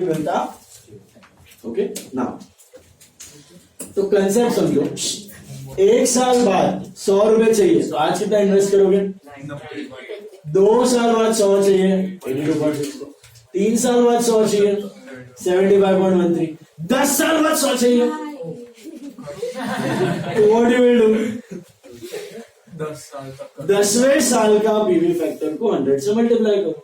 मिलता। ओके ना, तो कंसेप्ट समझो। 1 साल बाद 100 रुपए चाहिए तो आज कितना इन्वेस्ट करोगे? 2 साल बाद 100 चाहिए 82.6, 3 साल बाद 100 चाहिए 75.13, 10 साल बाद 100 चाहिए तो व्हाट यू विल डू? 10वें साल का पीवी फैक्टर को 100 से मल्टीप्लाई करो।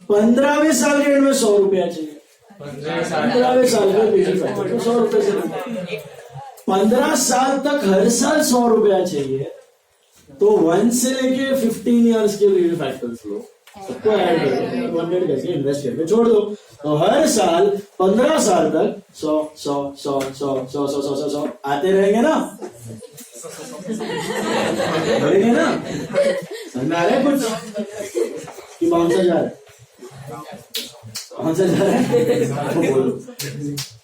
15वें साल के एंड में 100 रुपया चाहिए। 15वें साल के पीवी फैक्टर को 100 रुपए से 15 साल तक हर साल 100 रुपया चाहिए। तो 1 से लेके 15 इयर्स के पीवी फैक्टर्स लो, सबको ऐड करो, 100 करके इन्वेस्ट करके छोड़ दो। तो हर साल 15 साल तक 100 100 100 100 100 100 100 100 आते रहेंगे ना, बढ़ेंगे ना। समझ में आ रहा है कुछ कि कौन सा जा रहा है? कौन सा जा रहा है? बोलो।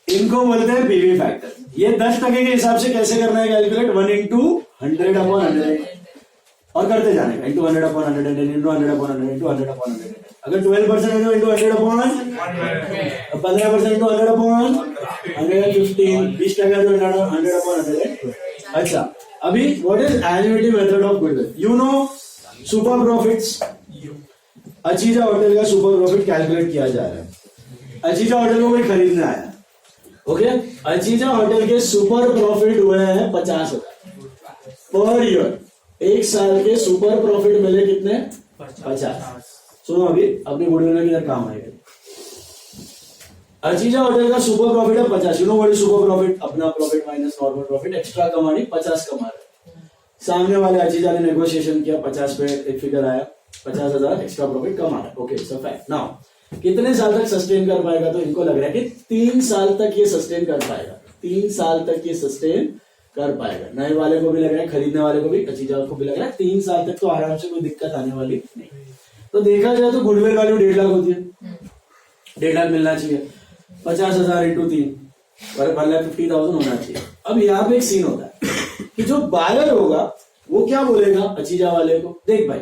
इनको बोलते हैं पीवी फैक्टर। ये 10% के हिसाब से कैसे करना है कैलकुलेट? 1 into 100/100 और करते जाने का, into 100/100 into 100/100 into 100/100। अगर 12% है तो into 100/100, 15% into 100/115, 20% तो 100/100। अच्छा, अभी what is annuity method of goodwill? You know super profits. अचीजा होटल का सुपर प्रॉफिट कैलकुलेट किया जा रहा है। अचीजा होटल को कोई खरीदने आया, ओके, अचीजा होटल के सुपर प्रॉफिट हुए हैं 50,000 पर ईयर। 1 साल के सुपर प्रॉफिट मिले कितने? 50। सुनो, अभी अपनी गुडविल में किधर काम आएगा। अचीजा होटल का सुपर प्रॉफिट है 50। You know what is super profit? अपना profit minus normal profit, extra कमानी 50 कमा रहे। सामने वाले अचीजा ने नेगोशिएशन किया, 50 पे एक फिगर आया, 50,000 एक्स्ट्रा प्रॉफिट कमा रहा है। ओके, सो फैक्ट। नाउ कितने साल तक सस्टेन कर पाएगा? तो इनको लग रहा है कि 3 साल तक ये सस्टेन कर पाएगा। 3 साल तक ये सस्टेन कर पाएगा। नए वाले को भी लग रहा है, खरीदने वाले को भी, अचीजा को भी लग रहा है 3 साल तक तो आराम से कोई दिक्कत आने वाली नहीं। तो देखा जाए तो गुडविल वैल्यू 1.5 लाख होती है, 1.5 लाख मिलना चाहिए। 50,000 into 3 1,50,000 होना चाहिए। अब यहाँ पे एक सीन होता है कि जो बायर होगा वो क्या बोलेगा अचीजा वाले को, देख भाई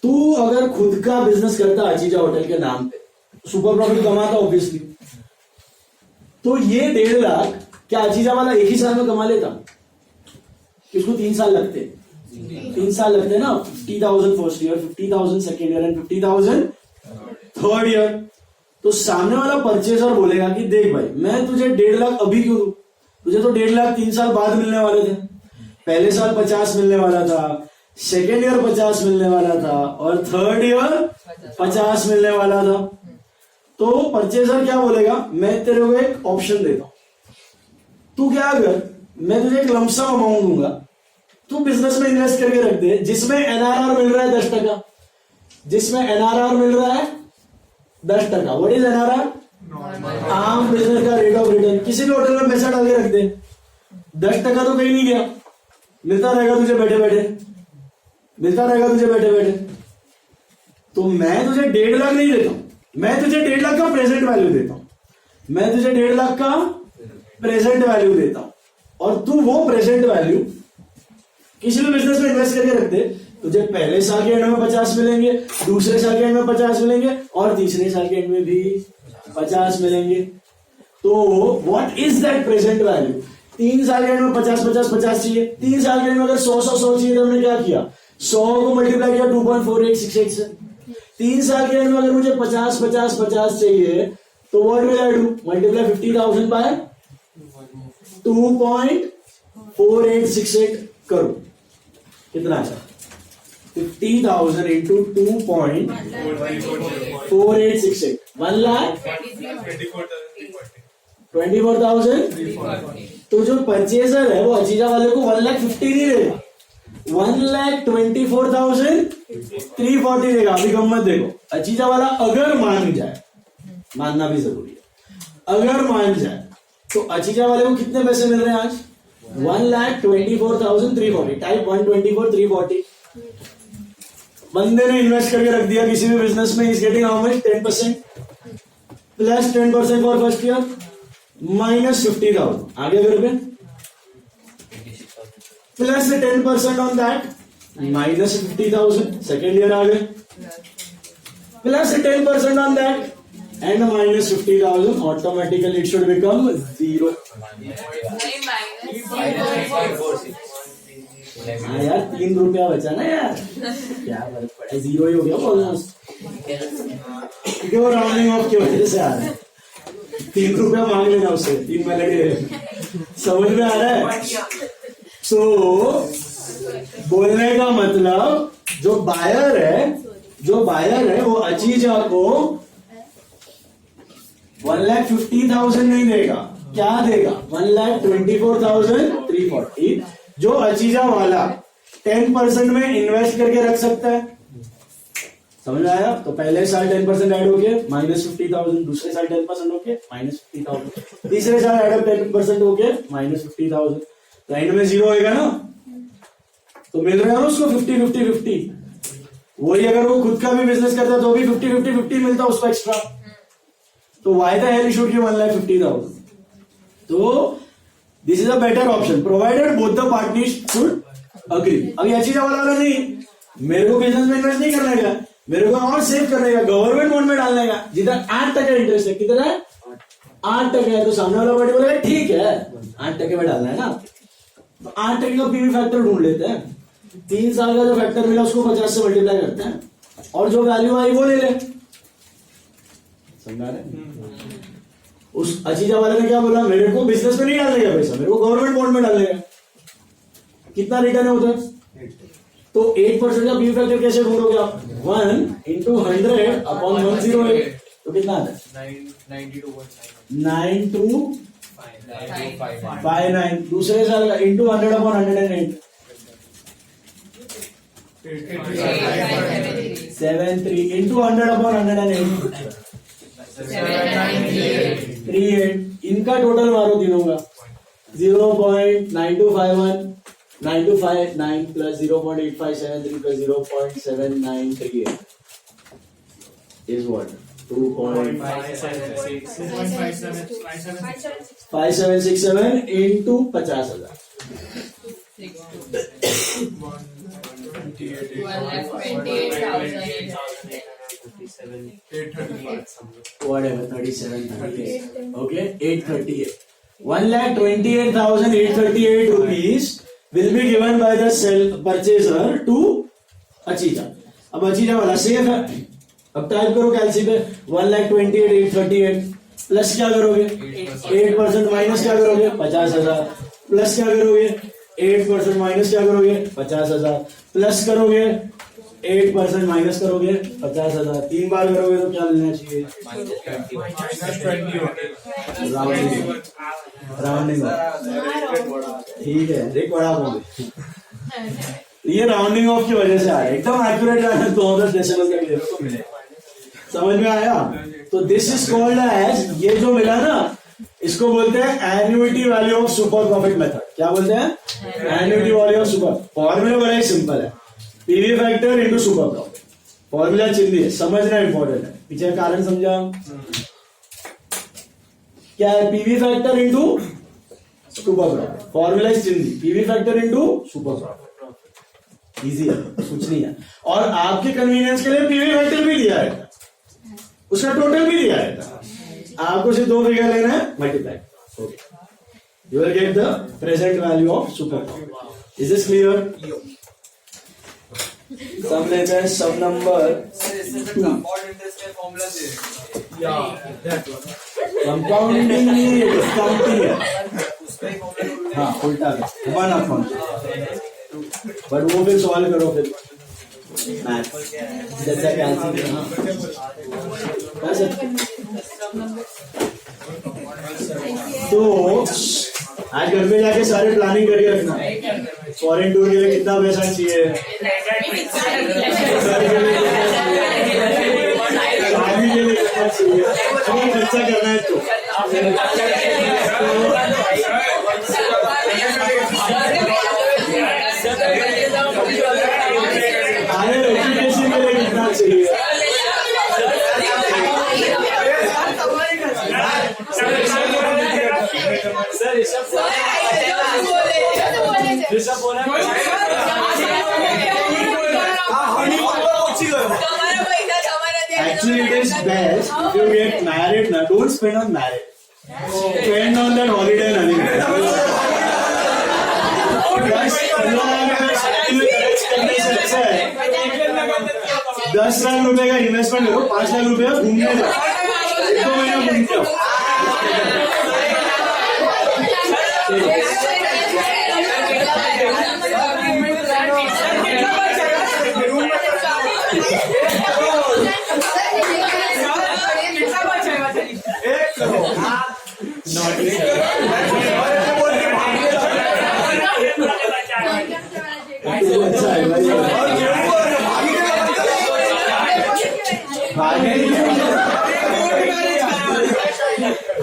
तू अगर खुद का बिजनेस करता अचीजा होटल के नाम पे, सुपर प्रॉफिट कमाता ऑब्वियसली, तो ये 1.5 लाख क्या अचीजा वाला एक ही साल में कमा लेता? इसको 3 साल लगते, 3 साल लगते ना। 50,000 first year, 50,000 second year and 50,000 third year. तो सामने वाला परचेजर बोलेगा कि देख भाई मैं तुझे 1.5 लाख अभी क्यों दूं? तुझे तो 1.5 लाख 3 साल बाद मिलने वाले थे। पहले साल 50 मिलने वाला था, सेकेंड ईयर 50 मिलने वाला था और थर्ड ईयर 50 मिलने वाला था। तो परचेजर क्या बोलेगा? मैं तेरे को एक ऑप्शन देता हूं, तू क्या कर, मैं तुझे एक लमसम अमाउंट दूंगा, तू बिजनेस में इन्वेस्ट करके रख दे, जिसमें एनआरआर मिल रहा है 10%, जिसमें एनआरआर मिल रहा है 10%। What is NRR? आम बिजनेस का रेट ऑफ रिटर्न। किसी भी होटल में पैसा डाल के रख दे, 10% तो कहीं नहीं गया, मिलता रहेगा तुझे बैठे बैठे, मिलता रहेगा तुझे बैठे बैठे। तो मैं तुझे 1.5 लाख नहीं देता हूं, मैं तुझे 1.5 लाख का प्रेजेंट वैल्यू देता हूं, मैं तुझे 1.5 लाख का प्रेजेंट वैल्यू देता हूं, और तू वो प्रेजेंट वैल्यू किसी भी बिजनेस में इन्वेस्ट करके रख दे। तुझे पहले साल के एंड में 50 मिलेंगे, दूसरे साल के एंड में 50 मिलेंगे और तीसरे साल के एंड में भी 50 मिलेंगे। तो what is that present value? 3 साल के एंड में 50 चाहिए, 3 साल के एंड में अगर 100 चाहिए तो हमने क्या किया? 100 को मल्टीप्लाई किया 2.4868 से। 3 साल के एंड में अगर मुझे 50 चाहिए तो what will I do? Multiply 50,000 by 2.4868 करो। कितना है? 50,000 into 2.4868, 1,24,340। तो जो परचेजर है वो अचीजा वाले को 1,50,000 नहीं देगा, 1,24,340 देगा। अभी गम्मत देखो, अचीजा वाला अगर मान जाए, मानना भी जरूरी है, अगर मान जाए तो अचीजा वाले को कितने पैसे मिल रहे हैं आज? 1,24,340। टाइप 124,340। बंदे ने इन्वेस्ट करके रख दिया किसी भी बिजनेस में, is getting how much? 10% plus 10% for first year minus 50,000। आगे फिर पे plus 10% on that minus 50,000। Second year आ गए, plus 10% on that and minus 50,000, automatically it should become 0. हाँ यार 3 रुपया बचा ना यार, क्या फर्क पड़ा, 0 ही हो गया ऑलमोस्ट, क्योंकि वो राउंडिंग ऑफ की वजह से आ रहा है। 3 रुपया मांग लेना उससे, 3 में लगे, समझ में आ रहा है। सो बोलने का मतलब जो बायर है वो अचीजा को 1,50,000 नहीं देगा, क्या देगा, 1,24,340, जो अचीजा वाला 10% में इन्वेस्ट करके रख सकता है। समझ में आया। तो पहले साल 10% ऐड हो गया माइनस 50,000, दूसरे साल 10% हो गया माइनस 50,000, तीसरे साल ऐड 10% हो गया माइनस 50,000, तो एंड में 0 होएगा ना। तो मिल रहा है उसको 50-50-50। वही अगर वो खुद का भी बिजनेस करता तो भी 50-50-50 मिलता उसको एक्स्ट्रा। तो why the hell should give 1,50,000। तो this is a better option provided both the parties should agree. अब ये चीज वाला नहीं, मेरे को बिजनेस में इन्वेस्ट नहीं करने का, मेरे को और सेव करने का, गवर्नमेंट बॉन्ड में डालने का, जिधर 8% इंटरेस्ट है, कितना है 8% है, तो सामने वाला पार्टी बोलेगा ठीक है 8% में डालना है ना, तो 8% का पीवी फैक्टर ढूंढ लेते हैं, 3 साल का जो फैक्टर मिला उसको 50 से मल्टीप्लाई करते हैं और जो वैल्यू आई वो ले ले। समझा रहे। उस अचीजा वाले ने क्या बोला, मेरे को बिजनेस में नहीं डालने का पैसा, मेरे को गवर्नमेंट बॉन्ड में डालने का। कितना रिटर्न है उधर, तो 8% का पीवी फैक्टर कैसे ढूंढोगे आप, 1 into 100 upon 108, तो कितना आता है 9259, दूसरे साल का इंटू 100 upon 108 73 इंटू 100 upon 108 38। इनका टोटल मारो तीनों का 0.9251 9259 plus 0.8573 plus 0.7938 is what 2.5767 into 50,000 whatever 3738 okay 838 1,28,838 rupees will be given by the purchaser to अचीजा। अब अचीजा वाला सेफ है, अब टाइप करो कैलसी पे 1,28,838 प्लस क्या करोगे 8% माइनस क्या करोगे 50,000 प्लस क्या करोगे 8% माइनस क्या करोगे 50,000 प्लस करोगे 8% माइनस करोगे 50,000, 3 बार करोगे तो क्या मिलना चाहिए राउंडिंग। ठीक है देख बड़ा बोल, ये राउंडिंग ऑफ की वजह से आया, एकदम एक्यूरेट आया 200 डेसिमल तक तो मिले। समझ में आया। तो दिस इज कॉल्ड एज, ये जो मिला ना इसको बोलते हैं annuity value of super profit method. क्या बोलते हैं annuity value of super. Formula बड़ा ही सिंपल है, PV factor into super profit. Formula चिंदी है, समझना इंपॉर्टेंट है, पीछे कारण समझा क्या है, PV factor into super profit. Formula is चिंदी, PV factor into super profit, easy है कुछ नहीं है। और आपके कन्वीनियंस के लिए पीवी फैक्टर भी दिया रहता है, उसका टोटल भी दिया रहता है, आपको सिर्फ 2 फिगर लेना है multiply, okay you will get the present value of super profit. Is this clear. Sum लेते हैं, सम नंबर कंपाउंडिंग नहीं है, डिस्काउंटिंग है। हाँ उल्टा है, 1 अपॉन, बट वो फिर सॉल्व करो फिर मैथ जैसा कैंसिल करना। तो आज घर पे जाके सारे प्लानिंग करके रखना, फॉरेन टूर के लिए कितना पैसा चाहिए, शादी के लिए कितना चाहिए, खर्चा करना है तो एजुकेशन के लिए कितना चाहिए, Actually, it is best if you get 9 Don't spend on marriage. Spend on that holiday and honeymoon. 10 lakh रुपए का इन्वेस्टमेंट करो, 5 लाख रुपए घूमने जाओ, 2 महीना घूमते हो। अच्छा है भाई।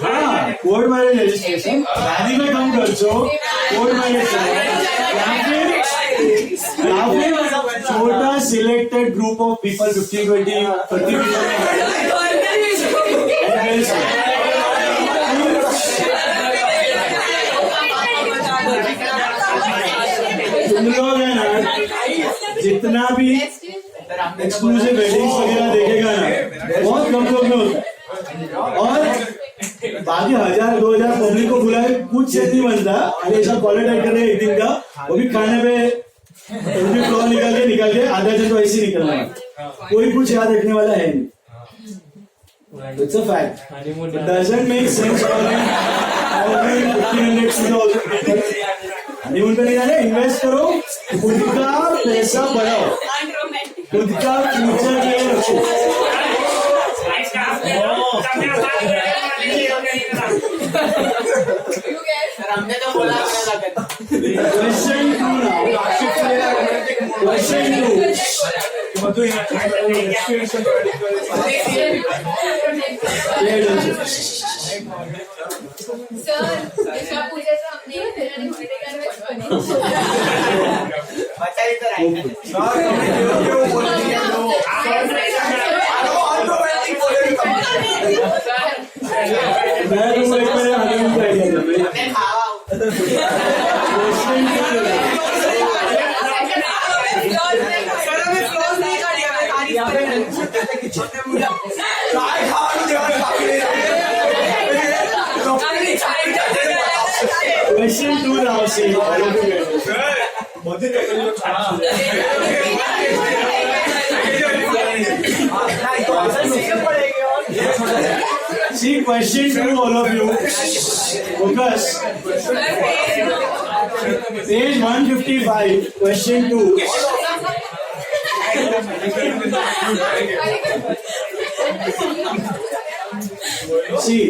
हाँ, कोर्ट मैरिज रजिस्ट्रेशन शादी में कम खर्चो, कोर्ट मैरिज या फिर छोटा सिलेक्टेड ग्रुप ऑफ पीपल 15, 20, 30 तुम लोग है ना, जितना भी एक्सक्लूसिव वेडिंग्स वगैरह देखेगा ना, बहुत कम लोग में होता है। और बाकी 1000-2000 पब्लिक को बुला के कुछ से नहीं बनता। हमेशा क्वालिटी कर रहे एक दिन का, वो भी खाने पे फ्लोर निकल के आधा दिन तो ऐसे ही निकलना है। कोई कुछ याद रखने वाला है नहीं। It's a fact. It doesn't make sense for him. Honeymoon पे नहीं जाना, इन्वेस्ट करो, खुद का पैसा बढ़ाओ, खुद का फ्यूचर के लिए रखो। हमने तो बोला क्वेश्चन 2 now. Question 2. सर जैसा पूछायचं हमने फिरायला holiday Question 2 now, see. See, question 2, all of you. Focus. Page 155, question 2. See,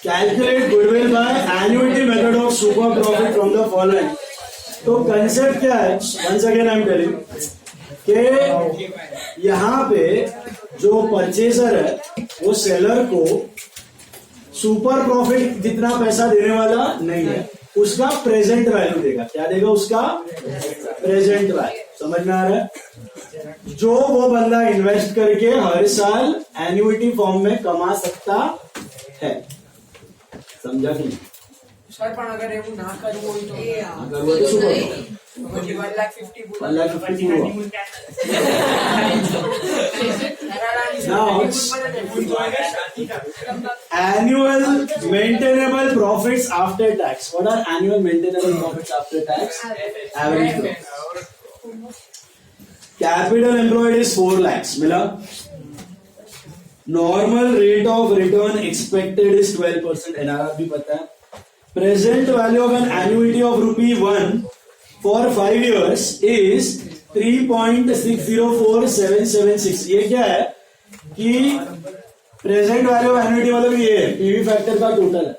calculate goodwill by annuity method of super profit from the following. तो कंसेप्ट क्या है? once again I am telling कि यहाँ पे जो परचेजर है वो seller को सुपर प्रॉफिट जितना पैसा देने वाला नहीं है, उसका प्रेजेंट वैल्यू देगा। क्या देगा? उसका प्रेजेंट वैल्यू। समझ में आ रहा है? जो वो बंदा इन्वेस्ट करके हर साल एन्युइटी फॉर्म में कमा सकता है। समझा कि सर पण अगर એવું ના કરવું હોય તો अगर वो तो सुपर પછી 1,50,000 Now, annual maintainable profits after tax. What are annual maintainable profits after tax? Average growth. Capital employed is 4 lakhs. मिला? Normal rate of return expected is 12%. NRR भी पता है. Present value of an annuity of ₹1 for 5 years is 3.604776. ये क्या है कि present value of annuity मतलब ये है पीवी फैक्टर का टोटल है,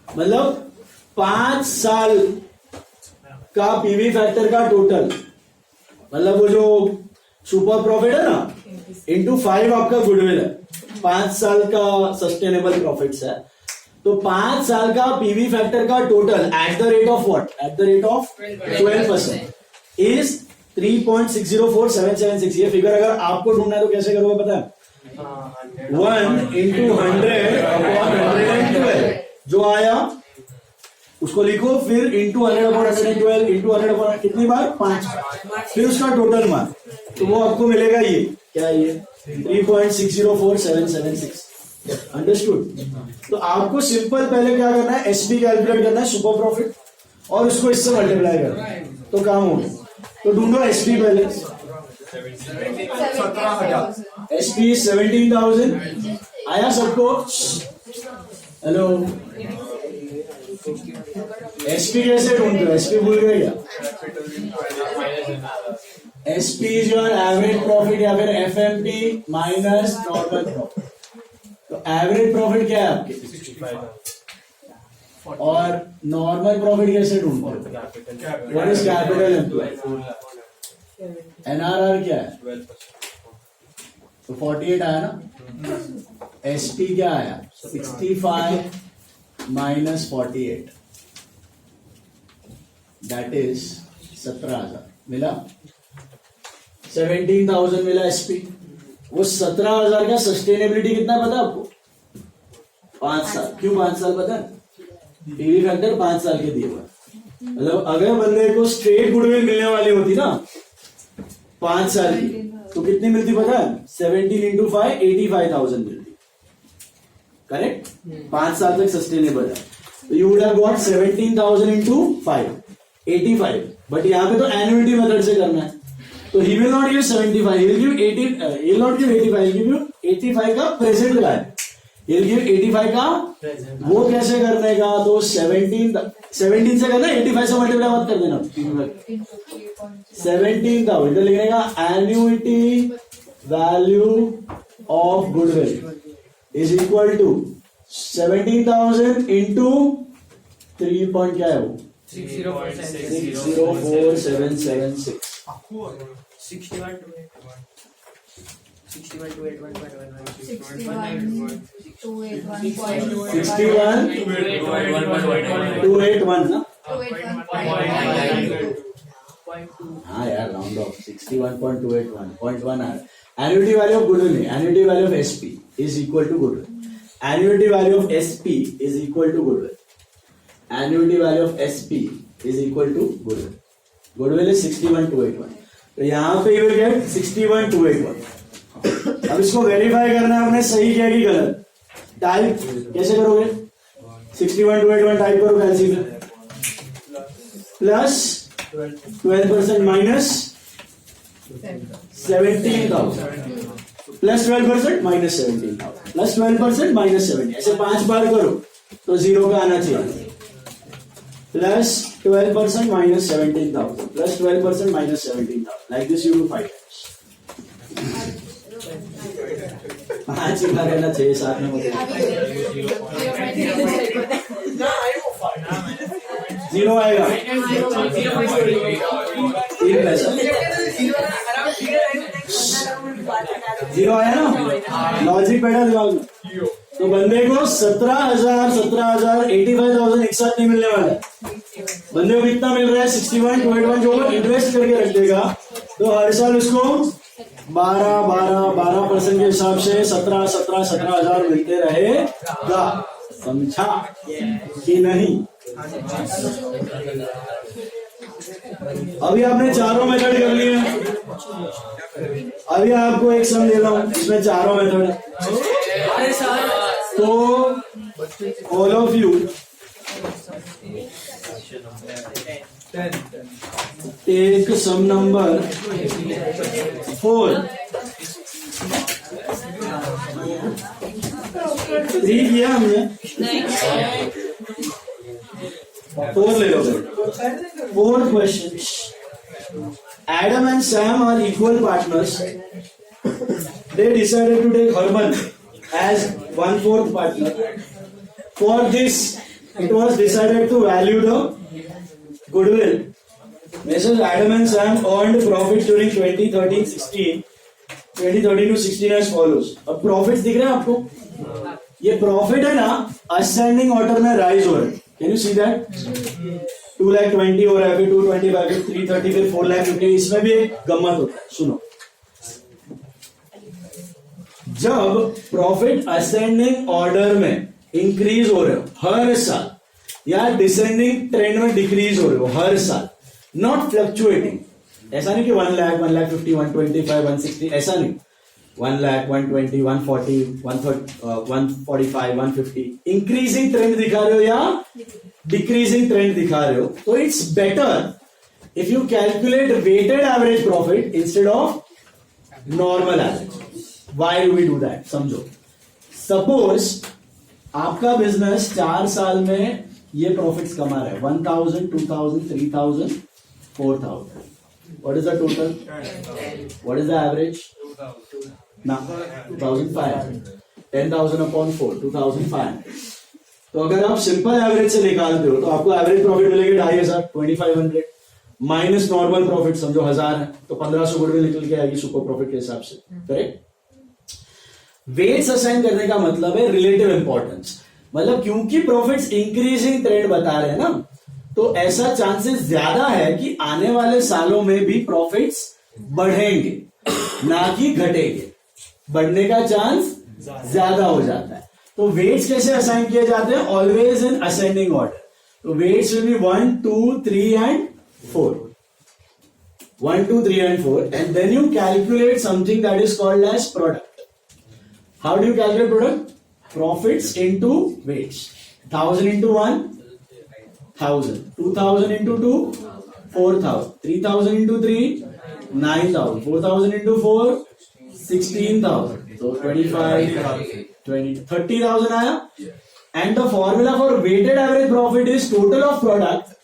मतलब 5 साल का पीवी फैक्टर का टोटल, मतलब वो जो सुपर प्रॉफिट है ना इंटू 5 आपका गुडविल है, 5 साल का सस्टेनेबल प्रॉफिट्स है, तो 5 साल का पीवी फैक्टर का total at the rate of what? At the rate of 12% is 3.604776. ये फिगर अगर आपको ढूंढना है तो कैसे करोगे पता है? 1 into 100/112 जो आया उसको लिखो, फिर इंटू 100/112 इंटू 100 कितनी बार? 5, फिर उसका टोटल मार, तो वो आपको मिलेगा ये क्या है? ये 3.604776 अंडरस्टूड। तो आपको सिंपल पहले क्या करना है, एसपी कैलकुलेट करना है, सुपर प्रॉफिट, और उसको इससे मल्टीप्लाई करना है, तो काम हो गया। तो ढूंढो एसपी पहले। 17,000 एसपी 17,000 आया सबको? हेलो, एसपी कैसे ढूंढते हो? एसपी भूल गए क्या? SP is your average profit या फिर एफएमपी माइनस नॉर्मल प्रॉफिट। तो एवरेज प्रॉफिट क्या है आपके, और नॉर्मल प्रॉफिट कैसे ढूंढते हो? What is capital employ? NRR क्या है? तो 48 आया ना। एसपी क्या आया? 65 माइनस 48, दैट इज 17,000 मिला। 17,000 मिला एसपी। वो 17,000 का सस्टेनेबिलिटी कितना पता है आपको? 5 साल। क्यों 5 साल पता है? पीवी फैक्टर 5 साल के दिए हुआ। मतलब अगर बंदे को स्ट्रेट गुडविल मिलने वाली होती ना 5 साल की, तो कितनी मिलती पता है? 17 इंटू 5 85,000 मिलती। करेक्ट? 5 साल तक सस्टेनेबल है। तो you would have got 17,000 into 5 85, but यहाँ पे तो एन्युइटी मेथड से करना है, तो he will not give 75, he will give 80, he will not give 85, he will give you 85 का प्रेजेंट का है, he will give 85 का। वो कैसे करने का? तो 17 से करना, 85 से मल्टीप्लाई मत कर देना। 17,000 इधर लिखने का, annuity value of goodwill is equal to 17,000 into 3 point क्या है वो, 604,776। 61,281 ना। हाँ यार, राउंड ऑफ 61.281.1 आया। एन्युइटी वैल्यू ऑफ गुडविल नहीं, annuity value of SP is equal to goodwill. Annuity value of SP is equal to goodwill. Annuity value of SP is equal to goodwill. Goodwill is 61,281, तो यहाँ पे you will gate 61,281। अब इसको verify करना है हमने सही किया कि गलत। टाइप कैसे करोगे? 61,281 टाइप करो कैलसी में, plus 12% minus 17,000 plus 12% minus 17,000 plus 12% minus 70, ऐसे 5 बार करो तो 0 का आना चाहिए। Plus 12% minus 17,000 plus 12% minus 17,000, like this you do 5 5 बार करना चाहिए, साथ में मुझे 0 आएगा। 3 पैसा 0 आया ना, लॉजिक बैठा दिमाग में। तो बंदे को 17,000 85,000 एक साथ नहीं मिलने वाला है। बंदे को कितना मिल रहा है? 61,281 जो इन्वेस्ट करके रख देगा, तो हर साल उसको 12% के हिसाब से 17,000 मिलते रहेगा। समझा कि नहीं? अभी आपने चारों मेथड कर लिए। अभी आपको एक सम दे रहा हूं, इसमें चारों मेथड है। तो all of you take some number 4। 3 किया हमने, 4 ले लो। 4th question. Adam and Sam are equal partners. They decided to take Herman as 1/4 partner. For this, it was decided to value the goodwill. Mrs. Adam and Sam earned profit during 2013-16 to 16 as follows. अब profits दिख रहे हैं आपको? ये profit है ना, ascending order में rise हो रहा है। Can you see that? 2,20,000 हो रहा है, फिर 225, फिर 330, फिर 4,50,000। इसमें भी एक गम्मत होता है, सुनो। जब प्रॉफिट असेंडिंग ऑर्डर में इंक्रीज हो रहे हो हर साल, या डिसेंडिंग ट्रेंड में डिक्रीज हो रहे हो हर साल, नॉट फ्लक्चुएटिंग, ऐसा नहीं कि 1 लाख 1,50,000 125 160, ऐसा नहीं। 1 lakh, 120, 140, 145, 150 इंक्रीजिंग ट्रेंड दिखा रहे हो या डिक्रीजिंग ट्रेंड दिखा रहे हो, तो it's better if you calculate weighted average profit instead of normal average. Why do we do that? समझो. सपोज आपका बिजनेस 4 साल में ये प्रॉफिट्स कमा रहा है 1000, 2000, 3000, 4000. What is the total? What is the average? Now 2500. 10,000 upon 4, 2500. तो अगर आप सिंपल एवरेज से निकालते हो तो आपको एवरेज प्रॉफिट मिलेगा 2500, 2500 माइनस नॉर्मल प्रॉफिट समझो 1000 है तो 1500 गुडविल निकल के आएगी सुपर प्रॉफिट के हिसाब से. करेक्ट. वेट्स असाइन करने का मतलब है रिलेटिव इंपॉर्टेंस. मतलब क्योंकि प्रॉफिट्स इंक्रीजिंग ट्रेंड बता रहे हैं ना, तो ऐसा चांसेस ज्यादा है कि आने वाले सालों में भी प्रॉफिट्स बढ़ेंगे ना कि घटेंगे. बढ़ने का चांस ज्यादा हो जाता है. तो वेट्स कैसे असाइन किए जाते हैं? Always in ascending order. तो weights will be 1, 2, 3 and 4. 1, 2, 3 and 4 and then you calculate something that is called as product. How do you calculate product? Profits into weights. 1000 into 1, 1000. 2000 into 2, 4000. 3000 into 3, 9000. 4000 into 4, 16,000. So 25, 20, 30,000 आया. And the formula for weighted average profit is total of product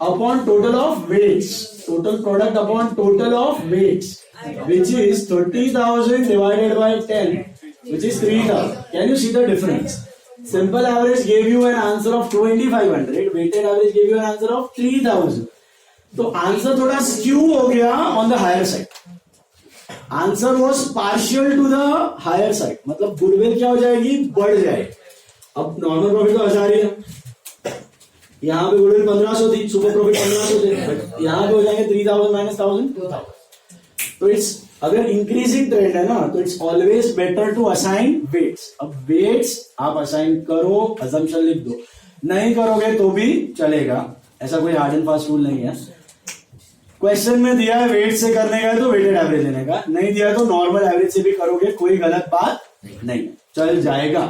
upon total of weights. Total product upon total of weights, which is 30,000 divided by 10, which is 3,000. Can you see the difference? Simple average gave you an answer of 2,500. Weighted average gave you an answer of 3,000. तो answer थोड़ा skew हो गया on the higher side. Answer was partial to the higher side. मतलब goodwill क्या हो जाएगी? बढ़ जाएगी. अब नॉर्मल प्रॉफिट तो 1000 ही है. यहां पे गुडविल 1500 थी, सुपर प्रॉफिट 1500 थे, बट यहां पे हो जाएंगे 3000 माइनस 1000, 2000. तो इट्स अगर इंक्रीजिंग ट्रेंड है ना तो it's always better to assign weights. अब वेट्स आप असाइन करो, अजम्पशन लिख दो. नहीं करोगे तो भी चलेगा, ऐसा कोई हार्ड एंड फास्ट रूल नहीं है. क्वेश्चन में दिया है वेट से करने का तो वेटेड एवरेज लेने का, नहीं दिया तो नॉर्मल एवरेज से भी करोगे, कोई गलत बात नहीं, चल जाएगा.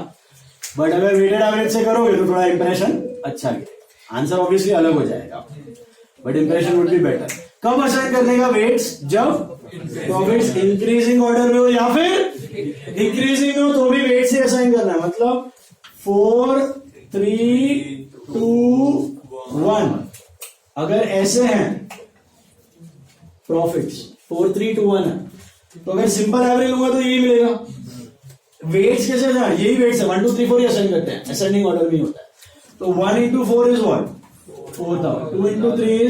बट अगर वेटेड एवरेज से करोगे तो थोड़ा इंप्रेशन अच्छा गिरेगा. आंसर ऑब्वियसली अलग हो जाएगा, but impression would be better. कब असाइन करने का वेट्स? जब प्रॉफिट्स इंक्रीजिंग ऑर्डर में हो या फिर डिक्रीजिंग हो तो भी वेट से असाइन करना है. मतलब 4, 3, 2, 1 अगर ऐसे हैं प्रॉफिट्स 4, 3, 2, 1 है, तो अगर सिंपल एवरेज लूंगा तो यही मिलेगा. वेट्स कैसे है? यही वेट्स है 1, 2, 3, 4 ही असाइन करते हैं, असेंडिंग ऑर्डर में होता है. तो 1 into 4 is what? 4000. 2 into 3 is